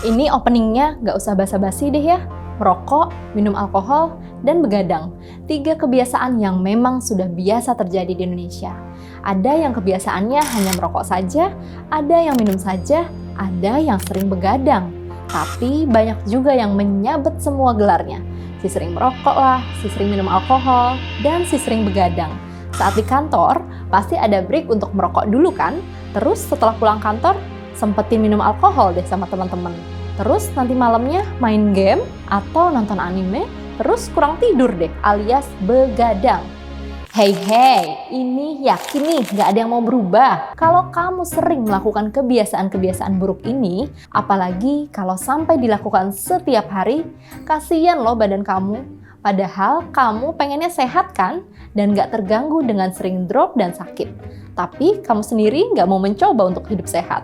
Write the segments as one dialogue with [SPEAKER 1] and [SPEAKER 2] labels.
[SPEAKER 1] Ini openingnya nggak usah basa-basi deh ya. Merokok, minum alkohol, dan begadang. 3 kebiasaan yang memang sudah biasa terjadi di Indonesia. Ada yang kebiasaannya hanya merokok saja, ada yang minum saja, ada yang sering begadang. Tapi banyak juga yang menyabet semua gelarnya. Si sering merokok lah, si sering minum alkohol, dan si sering begadang. Saat di kantor, pasti ada break untuk merokok dulu kan? Terus setelah pulang kantor, sempetin minum alkohol deh sama teman-teman. Terus nanti malamnya main game atau nonton anime, terus kurang tidur deh alias begadang. Hey, ini yakin nih gak ada yang mau berubah. Kalau kamu sering melakukan kebiasaan-kebiasaan buruk ini, apalagi kalau sampai dilakukan setiap hari, kasihan loh badan kamu. Padahal kamu pengennya sehat kan? Dan gak terganggu dengan sering drop dan sakit. Tapi kamu sendiri gak mau mencoba untuk hidup sehat.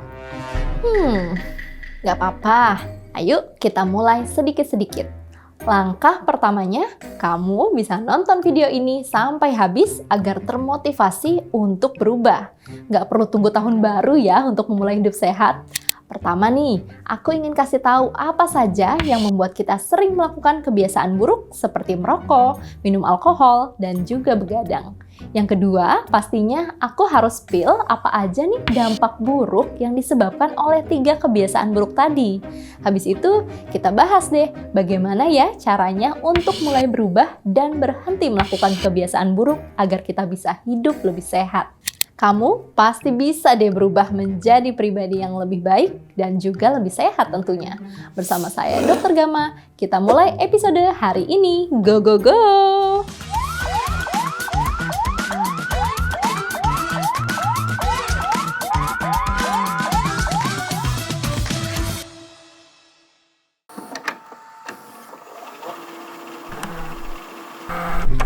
[SPEAKER 1] Gak apa-apa, ayo kita mulai sedikit-sedikit. Langkah pertamanya, kamu bisa nonton video ini sampai habis agar termotivasi untuk berubah. Gak perlu tunggu tahun baru ya untuk memulai hidup sehat. Pertama nih, aku ingin kasih tahu apa saja yang membuat kita sering melakukan kebiasaan buruk seperti merokok, minum alkohol, dan juga begadang. Yang kedua, pastinya aku harus spill apa aja nih dampak buruk yang disebabkan oleh 3 kebiasaan buruk tadi. Habis itu, kita bahas deh bagaimana ya caranya untuk mulai berubah dan berhenti melakukan kebiasaan buruk agar kita bisa hidup lebih sehat. Kamu pasti bisa deh berubah menjadi pribadi yang lebih baik dan juga lebih sehat tentunya. Bersama saya Dr. Gama, kita mulai episode hari ini. Go, go, go!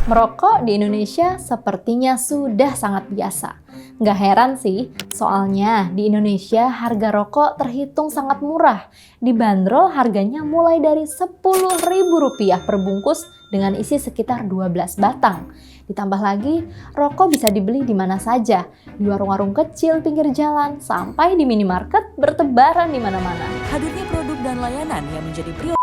[SPEAKER 1] Merokok di Indonesia sepertinya sudah sangat biasa. Nggak heran sih, soalnya di Indonesia harga rokok terhitung sangat murah. Dibanderol harganya mulai dari Rp10.000 per bungkus dengan isi sekitar 12 batang. Ditambah lagi, rokok bisa dibeli di mana saja, di warung-warung kecil pinggir jalan, sampai di minimarket bertebaran di mana-mana.
[SPEAKER 2] Hadirnya produk dan layanan yang menjadi prioritas.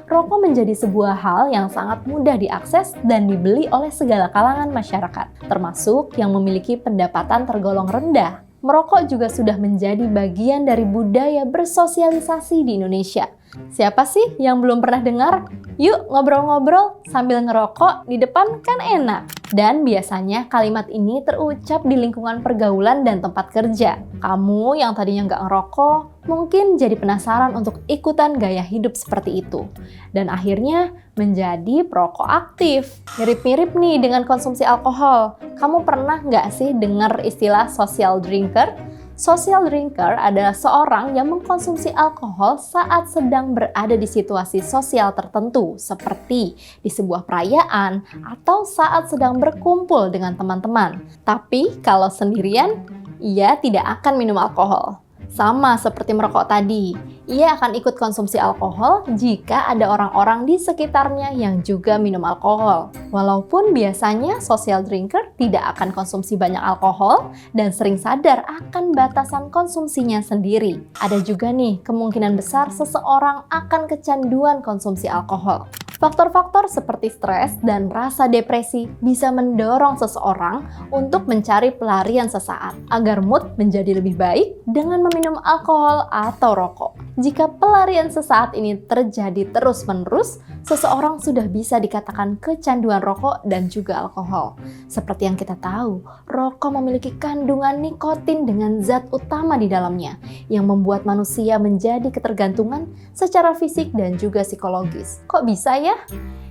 [SPEAKER 1] Rokok menjadi sebuah hal yang sangat mudah diakses dan dibeli oleh segala kalangan masyarakat, termasuk yang memiliki pendapatan tergolong rendah. Merokok juga sudah menjadi bagian dari budaya bersosialisasi di Indonesia. Siapa sih yang belum pernah dengar? Yuk ngobrol-ngobrol sambil ngerokok di depan kan enak. Dan biasanya kalimat ini terucap di lingkungan pergaulan dan tempat kerja. Kamu yang tadinya nggak ngerokok, mungkin jadi penasaran untuk ikutan gaya hidup seperti itu. Dan akhirnya menjadi perokok aktif. Mirip-mirip nih dengan konsumsi alkohol. Kamu pernah nggak sih dengar istilah social drinker? Social drinker adalah seorang yang mengkonsumsi alkohol saat sedang berada di situasi sosial tertentu, seperti di sebuah perayaan atau saat sedang berkumpul dengan teman-teman. Tapi kalau sendirian, ia tidak akan minum alkohol. Sama seperti merokok tadi, ia akan ikut konsumsi alkohol jika ada orang-orang di sekitarnya yang juga minum alkohol. Walaupun biasanya social drinker tidak akan konsumsi banyak alkohol dan sering sadar akan batasan konsumsinya sendiri. Ada juga nih kemungkinan besar seseorang akan kecanduan konsumsi alkohol. Faktor-faktor seperti stres dan rasa depresi bisa mendorong seseorang untuk mencari pelarian sesaat agar mood menjadi lebih baik dengan meminum alkohol atau rokok. Jika pelarian sesaat ini terjadi terus-menerus, seseorang sudah bisa dikatakan kecanduan rokok dan juga alkohol. Seperti yang kita tahu, rokok memiliki kandungan nikotin dengan zat utama di dalamnya yang membuat manusia menjadi ketergantungan secara fisik dan juga psikologis. Kok bisa ya?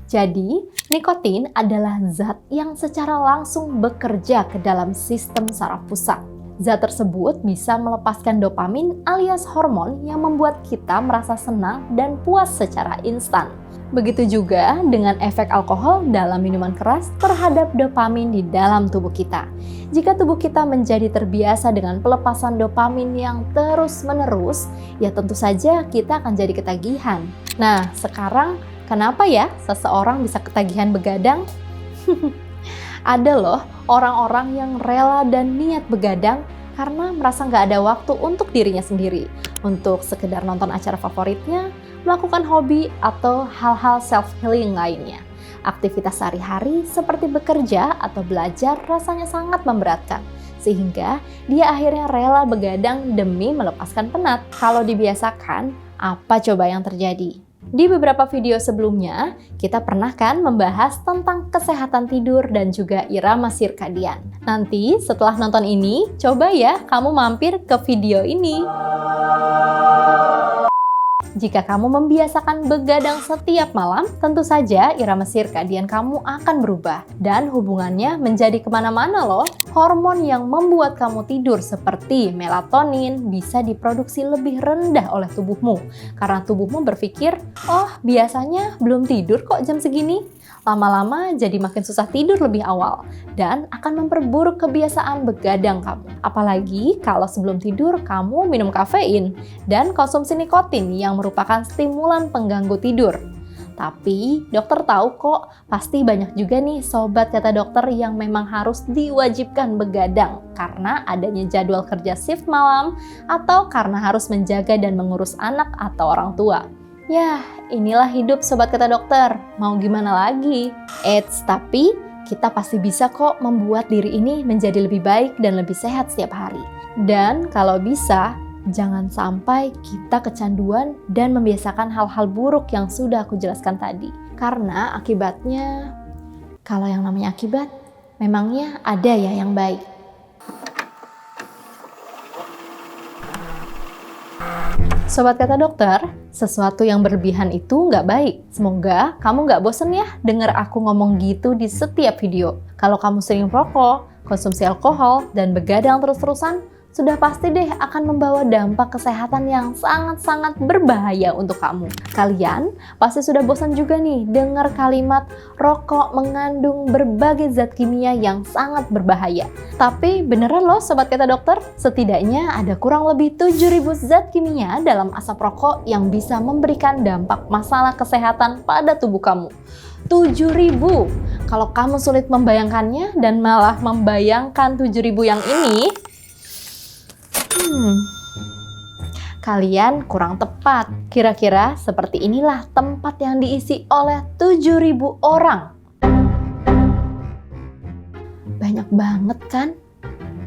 [SPEAKER 1] Jadi, nikotin adalah zat yang secara langsung bekerja ke dalam sistem saraf pusat. Zat tersebut bisa melepaskan dopamin alias hormon yang membuat kita merasa senang dan puas secara instan. Begitu juga dengan efek alkohol dalam minuman keras terhadap dopamin di dalam tubuh kita. Jika tubuh kita menjadi terbiasa dengan pelepasan dopamin yang terus-menerus, ya tentu saja kita akan jadi ketagihan. Nah, sekarang kenapa ya seseorang bisa ketagihan begadang? Ada loh orang-orang yang rela dan niat begadang karena merasa nggak ada waktu untuk dirinya sendiri. untuk sekedar nonton acara favoritnya, melakukan hobi, atau hal-hal self-healing lainnya. Aktivitas sehari-hari seperti bekerja atau belajar rasanya sangat memberatkan, sehingga dia akhirnya rela begadang demi melepaskan penat. Kalau dibiasakan, apa coba yang terjadi? Di beberapa video sebelumnya, kita pernah kan membahas tentang kesehatan tidur dan juga irama sirkadian. Nanti setelah nonton ini, coba ya kamu mampir ke video ini. Jika kamu membiasakan begadang setiap malam, tentu saja irama sirkadian kamu akan berubah. Dan hubungannya menjadi kemana-mana loh. Hormon yang membuat kamu tidur seperti melatonin bisa diproduksi lebih rendah oleh tubuhmu. Karena tubuhmu berpikir, oh biasanya belum tidur kok jam segini. Lama-lama jadi makin susah tidur lebih awal dan akan memperburuk kebiasaan begadang kamu. Apalagi kalau sebelum tidur kamu minum kafein dan konsumsi nikotin yang merupakan stimulan pengganggu tidur. Tapi dokter tahu kok, pasti banyak juga nih sobat kata dokter yang memang harus diwajibkan begadang karena adanya jadwal kerja shift malam atau karena harus menjaga dan mengurus anak atau orang tua. Yah, inilah hidup sobat kata dokter, mau gimana lagi? Eits, tapi kita pasti bisa kok membuat diri ini menjadi lebih baik dan lebih sehat setiap hari. Dan kalau bisa, jangan sampai kita kecanduan dan membiasakan hal-hal buruk yang sudah aku jelaskan tadi. Karena akibatnya, kalau yang namanya akibat, memangnya ada ya yang baik. Sobat kata dokter, sesuatu yang berlebihan itu nggak baik. Semoga kamu nggak bosen ya dengar aku ngomong gitu di setiap video. Kalau kamu sering merokok, konsumsi alkohol, dan begadang terus-terusan, sudah pasti deh akan membawa dampak kesehatan yang sangat-sangat berbahaya untuk kamu. Kalian pasti sudah bosan juga nih dengar kalimat rokok mengandung berbagai zat kimia yang sangat berbahaya. Tapi beneran loh sobat kata dokter, setidaknya ada kurang lebih 7.000 zat kimia dalam asap rokok yang bisa memberikan dampak masalah kesehatan pada tubuh kamu. 7.000. Kalau kamu sulit membayangkannya dan malah membayangkan 7.000 yang ini, kalian kurang tepat. Kira-kira seperti inilah tempat yang diisi oleh 7.000 orang. Banyak banget kan?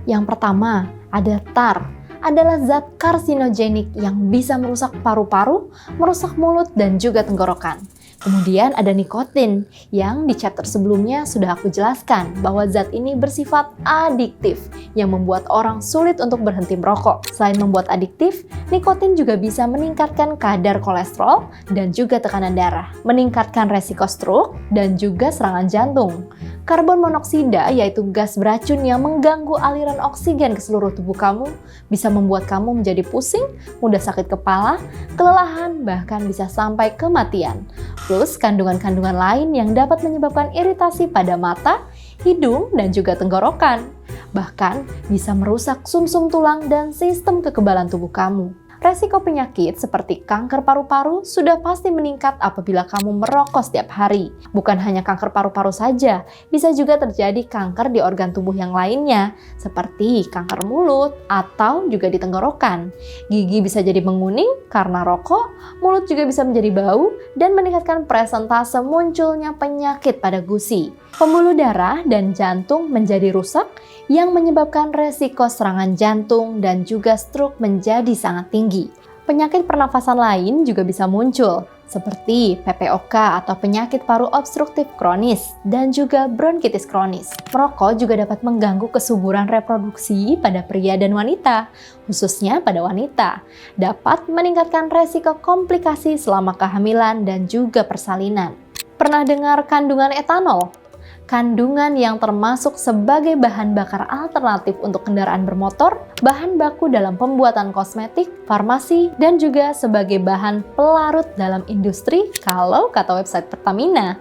[SPEAKER 1] Yang pertama, ada tar. Adalah zat karsinogenik yang bisa merusak paru-paru, merusak mulut, dan juga tenggorokan. Kemudian ada nikotin yang di chapter sebelumnya sudah aku jelaskan bahwa zat ini bersifat adiktif yang membuat orang sulit untuk berhenti merokok. Selain membuat adiktif, nikotin juga bisa meningkatkan kadar kolesterol dan juga tekanan darah, meningkatkan resiko stroke dan juga serangan jantung. Karbon monoksida yaitu gas beracun yang mengganggu aliran oksigen ke seluruh tubuh kamu bisa membuat kamu menjadi pusing, mudah sakit kepala, kelelahan, bahkan bisa sampai kematian. Plus kandungan-kandungan lain yang dapat menyebabkan iritasi pada mata, hidung, dan juga tenggorokan. Bahkan bisa merusak sumsum tulang dan sistem kekebalan tubuh kamu. Resiko penyakit seperti kanker paru-paru sudah pasti meningkat apabila kamu merokok setiap hari. Bukan hanya kanker paru-paru saja, bisa juga terjadi kanker di organ tubuh yang lainnya, seperti kanker mulut atau juga di tenggorokan. Gigi bisa jadi menguning karena rokok, mulut juga bisa menjadi bau, dan meningkatkan presentase munculnya penyakit pada gusi. Pembuluh darah dan jantung menjadi rusak yang menyebabkan resiko serangan jantung dan juga stroke menjadi sangat tinggi. Penyakit pernafasan lain juga bisa muncul, seperti PPOK atau penyakit paru obstruktif kronis dan juga bronkitis kronis. Merokok juga dapat mengganggu kesuburan reproduksi pada pria dan wanita, khususnya pada wanita. Dapat meningkatkan resiko komplikasi selama kehamilan dan juga persalinan. Pernah dengar kandungan etanol? Kandungan yang termasuk sebagai bahan bakar alternatif untuk kendaraan bermotor, bahan baku dalam pembuatan kosmetik, farmasi, dan juga sebagai bahan pelarut dalam industri kalau kata website Pertamina.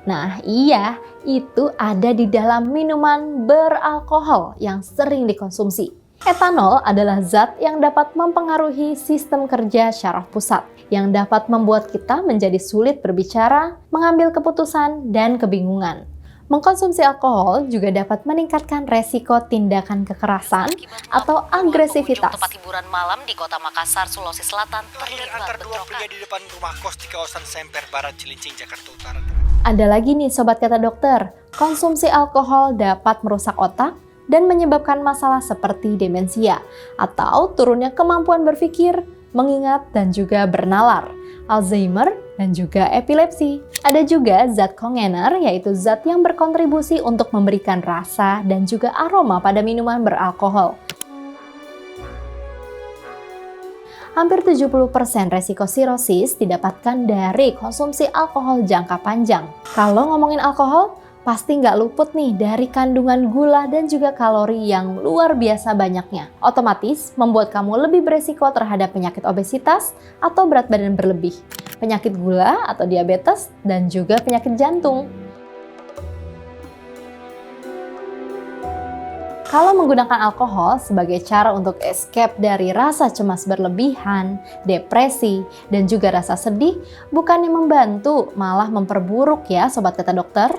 [SPEAKER 1] Nah iya, itu ada di dalam minuman beralkohol yang sering dikonsumsi. Etanol adalah zat yang dapat mempengaruhi sistem kerja syaraf pusat, yang dapat membuat kita menjadi sulit berbicara, mengambil keputusan, dan kebingungan. Mengkonsumsi alkohol juga dapat meningkatkan resiko tindakan kekerasan atau agresivitas.
[SPEAKER 2] Tempat hiburan malam di Kota Makassar, Sulawesi Selatan terlibat
[SPEAKER 3] antar dua
[SPEAKER 2] bentrokan.
[SPEAKER 3] pria di depan rumah kos di kawasan Semper Barat, Cilincing, Jakarta Utara.
[SPEAKER 1] Ada lagi nih sobat kata dokter, konsumsi alkohol dapat merusak otak dan menyebabkan masalah seperti demensia atau turunnya kemampuan berpikir, mengingat dan juga bernalar, Alzheimer dan juga epilepsi. Ada juga zat kongener, yaitu zat yang berkontribusi untuk memberikan rasa dan juga aroma pada minuman beralkohol. Hampir 70% resiko sirosis didapatkan dari konsumsi alkohol jangka panjang. Kalau ngomongin alkohol, pasti nggak luput nih dari kandungan gula dan juga kalori yang luar biasa banyaknya. Otomatis membuat kamu lebih beresiko terhadap penyakit obesitas atau berat badan berlebih, penyakit gula atau diabetes, dan juga penyakit jantung. Kalau menggunakan alkohol sebagai cara untuk escape dari rasa cemas berlebihan, depresi, dan juga rasa sedih, bukannya membantu, malah memperburuk ya sobat kata dokter.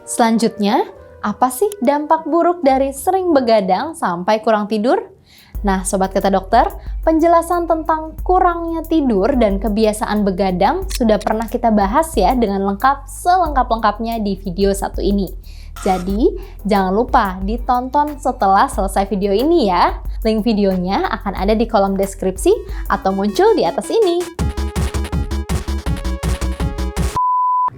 [SPEAKER 1] Selanjutnya, apa sih dampak buruk dari sering begadang sampai kurang tidur? Nah, sobat kata dokter, penjelasan tentang kurangnya tidur dan kebiasaan begadang sudah pernah kita bahas ya dengan lengkap selengkap-lengkapnya di video satu ini. Jadi, jangan lupa ditonton setelah selesai video ini ya. Link videonya akan ada di kolom deskripsi atau muncul di atas ini.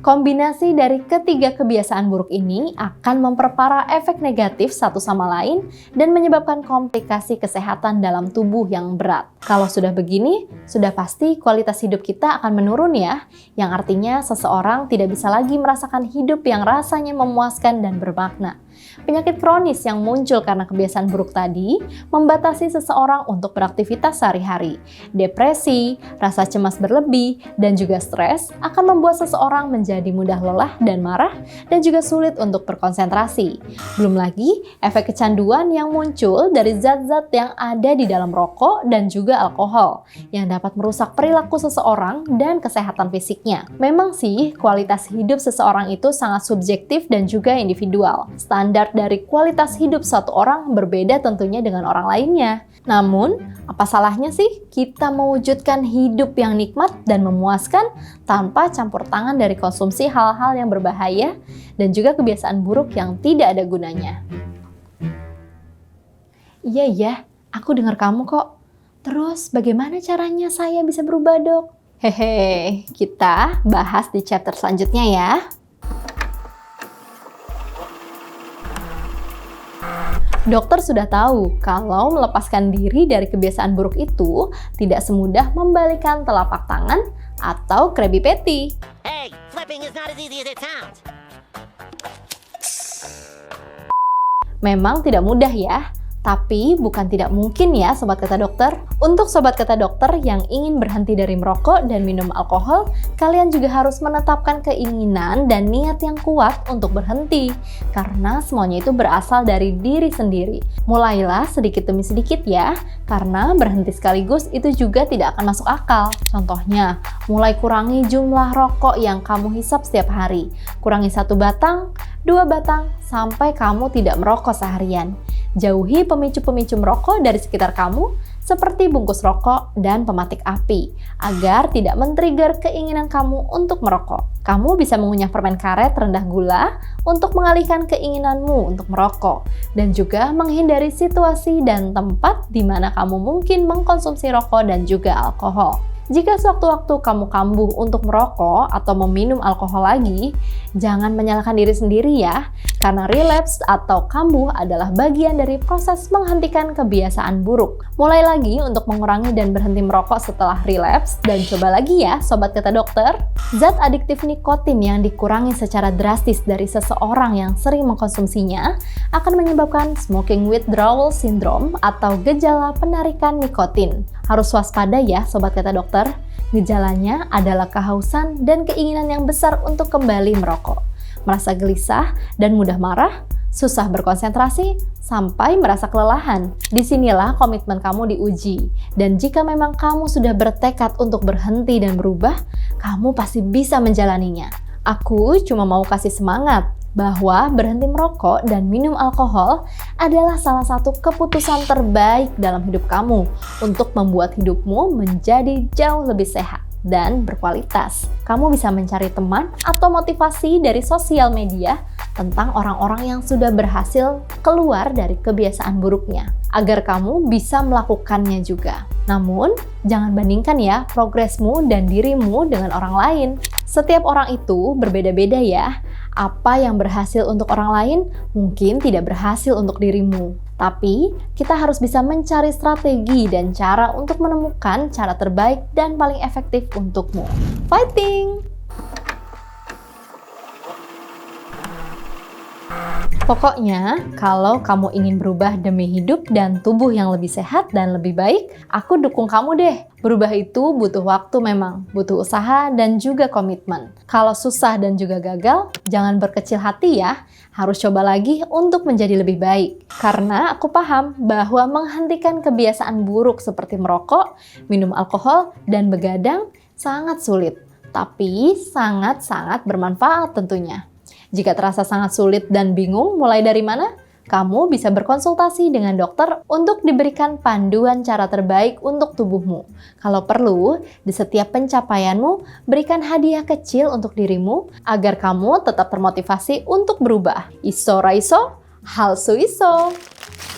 [SPEAKER 1] Kombinasi dari ketiga kebiasaan buruk ini akan memperparah efek negatif satu sama lain dan menyebabkan komplikasi kesehatan dalam tubuh yang berat. Kalau sudah begini, sudah pasti kualitas hidup kita akan menurun ya, yang artinya seseorang tidak bisa lagi merasakan hidup yang rasanya memuaskan dan bermakna. Penyakit kronis yang muncul karena kebiasaan buruk tadi membatasi seseorang untuk beraktivitas sehari-hari. Depresi, rasa cemas berlebih, dan juga stres akan membuat seseorang menjadi mudah lelah dan marah dan juga sulit untuk berkonsentrasi. Belum lagi efek kecanduan yang muncul dari zat-zat yang ada di dalam rokok dan juga alkohol yang dapat merusak perilaku seseorang dan kesehatan fisiknya. Memang sih kualitas hidup seseorang itu sangat subjektif dan juga individual. Standar dari kualitas hidup satu orang berbeda tentunya dengan orang lainnya. Namun, apa salahnya sih kita mewujudkan hidup yang nikmat dan memuaskan tanpa campur tangan dari konsumsi hal-hal yang berbahaya dan juga kebiasaan buruk yang tidak ada gunanya? Iya, aku dengar kamu kok. Terus bagaimana caranya saya bisa berubah, Dok? Hehe, kita bahas di chapter selanjutnya ya. Dokter sudah tahu kalau melepaskan diri dari kebiasaan buruk itu tidak semudah membalikan telapak tangan atau Krabby Patty.
[SPEAKER 4] Hey, flipping is not as easy as it sounds.
[SPEAKER 1] Memang tidak mudah ya, tapi bukan tidak mungkin ya sobat kata dokter. Untuk sobat kata dokter yang ingin berhenti dari merokok dan minum alkohol, kalian juga harus menetapkan keinginan dan niat yang kuat untuk berhenti. Karena semuanya itu berasal dari diri sendiri. Mulailah sedikit demi sedikit ya, karena berhenti sekaligus itu juga tidak akan masuk akal. Contohnya, mulai kurangi jumlah rokok yang kamu hisap setiap hari. Kurangi 1 batang, 2 batang, sampai kamu tidak merokok seharian. Jauhi pemicu-pemicu merokok dari sekitar kamu, seperti bungkus rokok dan pematik api, agar tidak men-trigger keinginan kamu untuk merokok. Kamu bisa mengunyah permen karet rendah gula untuk mengalihkan keinginanmu untuk merokok, dan juga menghindari situasi dan tempat di mana kamu mungkin mengkonsumsi rokok dan juga alkohol. Jika sewaktu-waktu kamu kambuh untuk merokok atau meminum alkohol lagi, jangan menyalahkan diri sendiri ya, karena relapse atau kambuh adalah bagian dari proses menghentikan kebiasaan buruk. Mulai lagi untuk mengurangi dan berhenti merokok setelah relapse, dan coba lagi ya sobat kata dokter. Zat adiktif nikotin yang dikurangi secara drastis dari seseorang yang sering mengkonsumsinya akan menyebabkan smoking withdrawal syndrome atau gejala penarikan nikotin. Harus waspada ya sobat kata dokter. Gejalanya adalah kehausan dan keinginan yang besar untuk kembali merokok. Merasa gelisah dan mudah marah, susah berkonsentrasi, sampai merasa kelelahan. Disinilah komitmen kamu diuji. Dan jika memang kamu sudah bertekad untuk berhenti dan berubah, kamu pasti bisa menjalaninya. Aku cuma mau kasih semangat. bahwa berhenti merokok dan minum alkohol adalah salah satu keputusan terbaik dalam hidup kamu untuk membuat hidupmu menjadi jauh lebih sehat dan berkualitas. Kamu bisa mencari teman atau motivasi dari sosial media tentang orang-orang yang sudah berhasil keluar dari kebiasaan buruknya, agar kamu bisa melakukannya juga. Namun, jangan bandingkan ya progresmu dan dirimu dengan orang lain. Setiap orang itu berbeda-beda ya. Apa yang berhasil untuk orang lain mungkin tidak berhasil untuk dirimu. Tapi, kita harus bisa mencari strategi dan cara untuk menemukan cara terbaik dan paling efektif untukmu. Fighting! Pokoknya, kalau kamu ingin berubah demi hidup dan tubuh yang lebih sehat dan lebih baik, aku dukung kamu deh. Berubah itu butuh waktu memang, butuh usaha dan juga komitmen. Kalau susah dan juga gagal, jangan berkecil hati ya. Harus coba lagi untuk menjadi lebih baik. Karena aku paham bahwa menghentikan kebiasaan buruk seperti merokok, minum alkohol, dan begadang sangat sulit. Tapi sangat-sangat bermanfaat tentunya. Jika terasa sangat sulit dan bingung mulai dari mana, kamu bisa berkonsultasi dengan dokter untuk diberikan panduan cara terbaik untuk tubuhmu. Kalau perlu, di setiap pencapaianmu, berikan hadiah kecil untuk dirimu agar kamu tetap termotivasi untuk berubah. Iso raiso, hal suiso.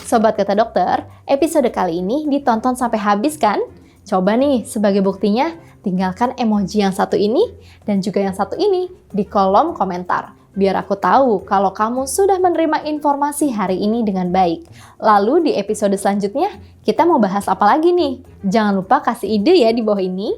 [SPEAKER 1] Sobat Kata Dokter, episode kali ini ditonton sampai habis kan? Coba nih, sebagai buktinya, tinggalkan emoji yang satu ini dan juga yang satu ini di kolom komentar. Biar aku tahu kalau kamu sudah menerima informasi hari ini dengan baik. Lalu di episode selanjutnya, kita mau bahas apa lagi nih? Jangan lupa kasih ide ya di bawah ini.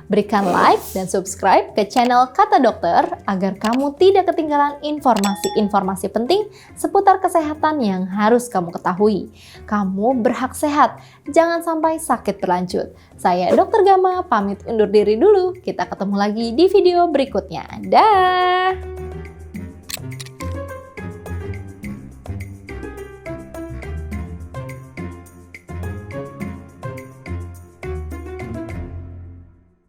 [SPEAKER 1] Berikan like dan subscribe ke channel Kata Dokter agar kamu tidak ketinggalan informasi-informasi penting seputar kesehatan yang harus kamu ketahui. Kamu berhak sehat, jangan sampai sakit berlanjut. Saya Dr. Gama, pamit undur diri dulu. Kita ketemu lagi di video berikutnya. Dah!